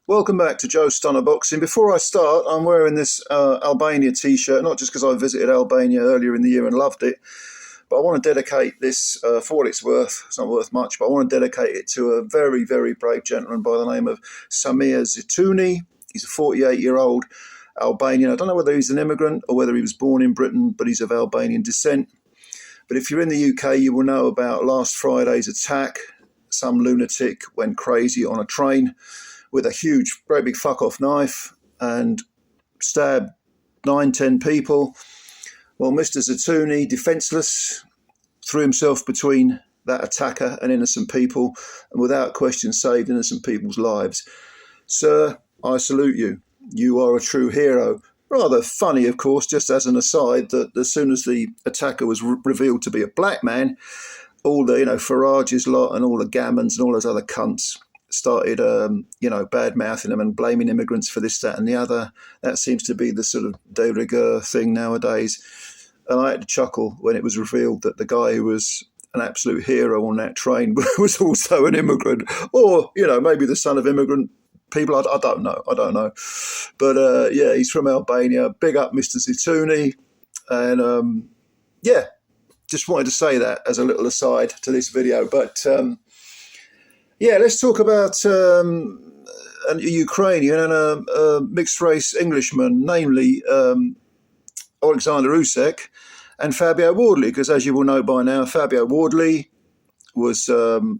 Welcome back to Joe Stunner Boxing. Before I start, I'm wearing this Albania t-shirt, not just because I visited Albania earlier in the year and loved it, but I want to dedicate this, for what it's worth. It's not worth much, but I want to dedicate it to a very, very brave gentleman by the name of Samir Zitouni. He's a 48-year-old Albanian. I don't know whether he's an immigrant or whether he was born in Britain, but he's of Albanian descent. But if you're in the UK, you will know about last Friday's attack. Some lunatic went crazy on a train with a huge, very big fuck-off knife and stabbed 9-10 people. Well, Mr. Zitouni, defenceless, threw himself between that attacker and innocent people, and without question saved innocent people's lives. Sir, I salute you. You are a true hero. Rather funny, of course, just as an aside, that as soon as the attacker was revealed to be a black man, all the, Farage's lot and all the Gammons and all those other cunts started, bad-mouthing them and blaming immigrants for this, that and the other. That seems to be the sort of de rigueur thing nowadays. And I had to chuckle when it was revealed that the guy who was an absolute hero on that train was also an immigrant. Or, maybe the son of immigrant people. I don't know. But, he's from Albania. Big up Mr. Zitouni. And, just wanted to say that as a little aside to this video. But, let's talk about a Ukrainian and a mixed-race Englishman, namely Oleksandr Usyk and Fabio Wardley, because as you will know by now, Fabio Wardley was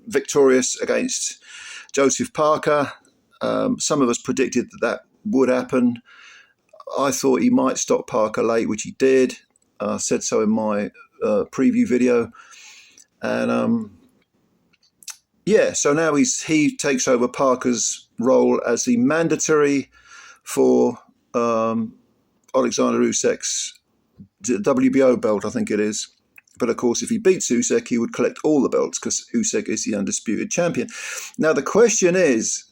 victorious against Joseph Parker. Some of us predicted that would happen. I thought he might stop Parker late, which he did. I said so in my preview video. And so now he takes over Parker's role as the mandatory for Oleksandr Usyk's WBO belt, I think it is. But of course, if he beats Usyk, he would collect all the belts because Usyk is the undisputed champion. Now, the question is,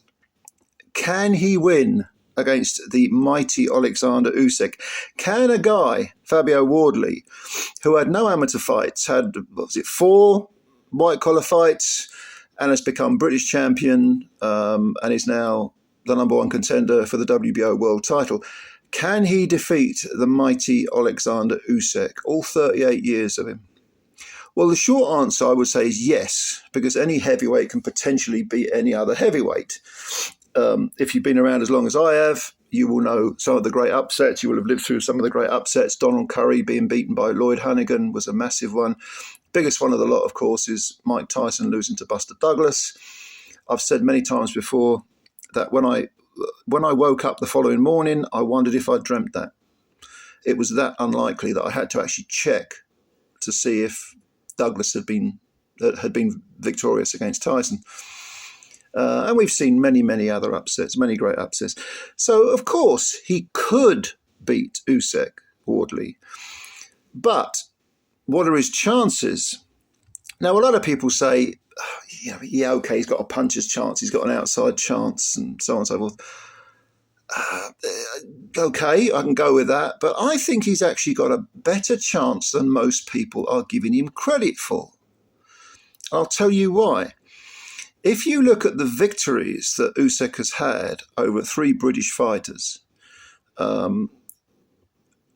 can he win against the mighty Oleksandr Usyk? Can a guy, Fabio Wardley, who had no amateur fights, had, 4 white-collar fights, and has become British champion and is now the number 1 contender for the WBO world title, can he defeat the mighty Oleksandr Usyk, all 38 years of him? Well, the short answer I would say is yes, because any heavyweight can potentially beat any other heavyweight. If you've been around as long as I have, you will know some of the great upsets. You will have lived through some of the great upsets. Donald Curry being beaten by Lloyd Hannigan was a massive one. Biggest one of the lot, of course, is Mike Tyson losing to Buster Douglas. I've said many times before that when I woke up the following morning, I wondered if I dreamt that. It was that unlikely that I had to actually check to see if Douglas had been victorious against Tyson. And we've seen many, many other upsets, many great upsets. So, of course, he could beat Usyk, Wardley. But what are his chances? Now, a lot of people say, okay, he's got a puncher's chance, he's got an outside chance, and so on and so forth. Okay, I can go with that. But I think he's actually got a better chance than most people are giving him credit for. I'll tell you why. If you look at the victories that Usyk has had over 3 British fighters,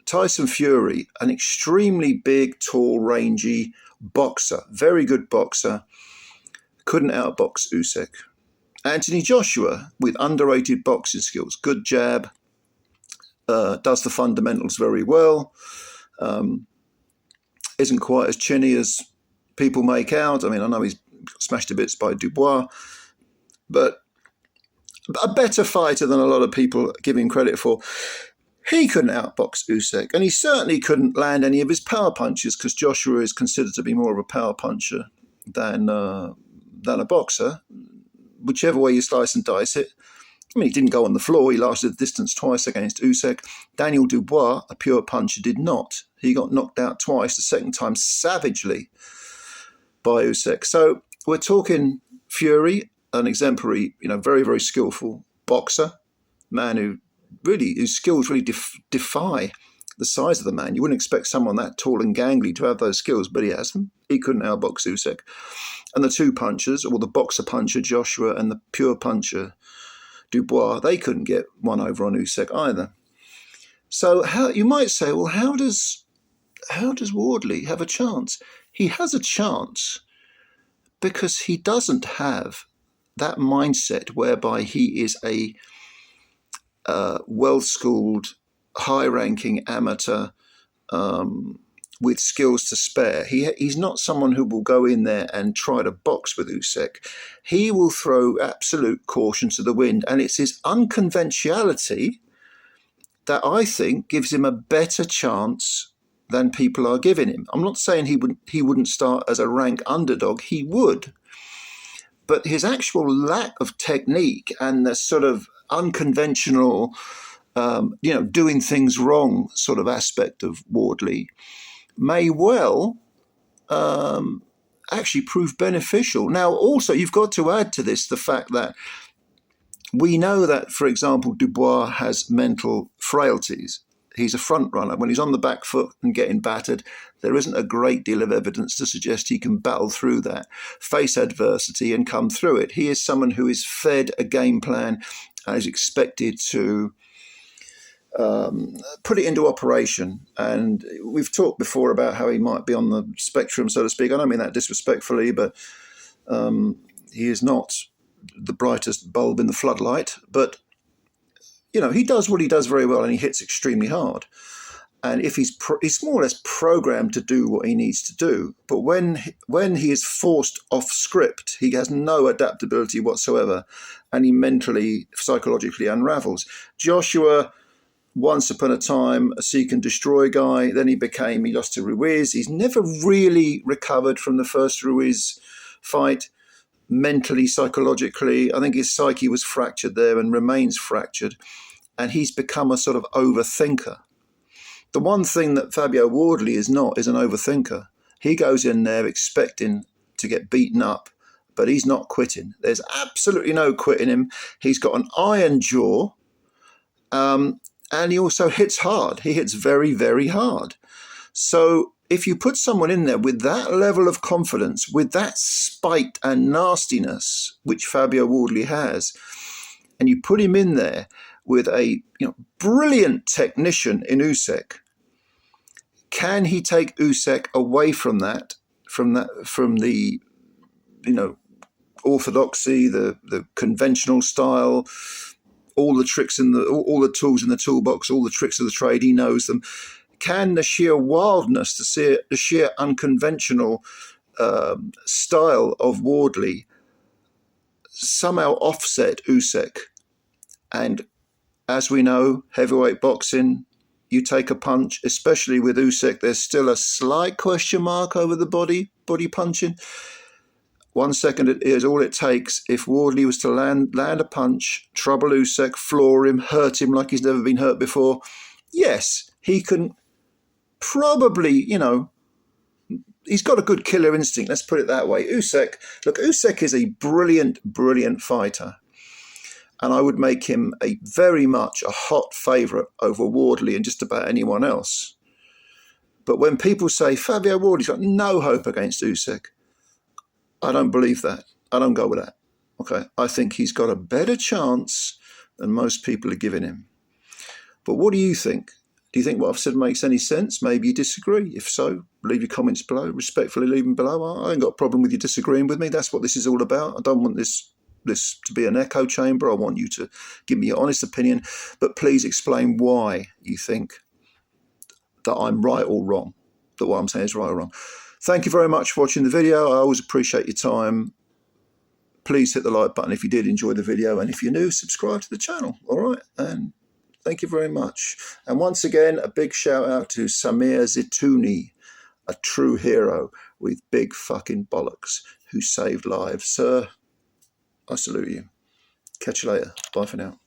Tyson Fury, an extremely big, tall, rangy boxer, very good boxer, couldn't outbox Usyk. Anthony Joshua, with underrated boxing skills, good jab, does the fundamentals very well, isn't quite as chinny as people make out. I mean, I know he's smashed to bits by Dubois, but a better fighter than a lot of people give him credit for. He couldn't outbox Usyk, and he certainly couldn't land any of his power punches because Joshua is considered to be more of a power puncher than a boxer, whichever way you slice and dice it. I mean, he didn't go on the floor. He lasted the distance twice against Usyk. Daniel Dubois, a pure puncher, did not. He got knocked out twice, the second time savagely by Usyk. So we're talking Fury, an exemplary, very, very skillful boxer, man whose skills really defy the size of the man. You wouldn't expect someone that tall and gangly to have those skills, but he has them. He couldn't outbox Usyk. And the 2 punchers, or the boxer puncher Joshua and the pure puncher Dubois, they couldn't get one over on Usyk either. So you might say, well, how does Wardley have a chance? He has a chance because he doesn't have that mindset whereby he is a well-schooled, high-ranking amateur with skills to spare. He's not someone who will go in there and try to box with Usyk. He will throw absolute caution to the wind, and it's his unconventionality that I think gives him a better chance than people are giving him. I'm not saying he wouldn't start as a rank underdog. He would. But his actual lack of technique and the sort of unconventional, doing things wrong sort of aspect of Wardley may well actually prove beneficial. Now, also, you've got to add to this the fact that we know that, for example, Dubois has mental frailties. He's a front runner. When he's on the back foot and getting battered, there isn't a great deal of evidence to suggest he can battle through that, face adversity and come through it. He is someone who is fed a game plan and is expected to put it into operation. And we've talked before about how he might be on the spectrum, so to speak. I don't mean that disrespectfully, but he is not the brightest bulb in the floodlight. But, he does what he does very well, and he hits extremely hard. And if he's more or less programmed to do what he needs to do. But when he is forced off script, he has no adaptability whatsoever, and he mentally, psychologically unravels. Joshua, once upon a time, a seek and destroy guy. Then he lost to Ruiz. He's never really recovered from the first Ruiz fight, mentally, psychologically. I think his psyche was fractured there and remains fractured. And he's become a sort of overthinker. The one thing that Fabio Wardley is not is an overthinker. He goes in there expecting to get beaten up, but he's not quitting. There's absolutely no quitting him. He's got an iron jaw. And he also hits hard. He hits very, very hard. So if you put someone in there with that level of confidence, with that spite and nastiness, which Fabio Wardley has, and you put him in there with a brilliant technician in Usyk, can he take Usyk away from the orthodoxy, the conventional style, all the tricks all the tools in the toolbox, all the tricks of the trade, he knows them. Can the sheer wildness, the sheer unconventional style of Wardley somehow offset Usyk? And as we know, heavyweight boxing, you take a punch, especially with Usyk, there's still a slight question mark over the body punching. 1 second is all it takes. If Wardley was to land a punch, trouble Usyk, floor him, hurt him like he's never been hurt before, yes, he can probably, he's got a good killer instinct, let's put it that way. Usyk is a brilliant, brilliant fighter. And I would make him very much a hot favourite over Wardley and just about anyone else. But when people say Fabio Wardley's got no hope against Usyk, I don't believe that. I don't go with that. Okay, I think he's got a better chance than most people are giving him. But what do you think? Do you think what I've said makes any sense? Maybe you disagree. If so, leave your comments below. Respectfully leave them below. I ain't got a problem with you disagreeing with me. That's what this is all about. I don't want this to be an echo chamber. I want you to give me your honest opinion, but please explain why you think that I'm right or wrong, that what I'm saying is right or wrong. Thank you very much for watching the video. I always appreciate your time. Please hit the like button if you did enjoy the video, and if you're new, subscribe to the channel. All right, and thank you very much. And once again, a big shout out to Samir Zitouni, a true hero with big fucking bollocks who saved lives. Sir, I salute you. Catch you later. Bye for now.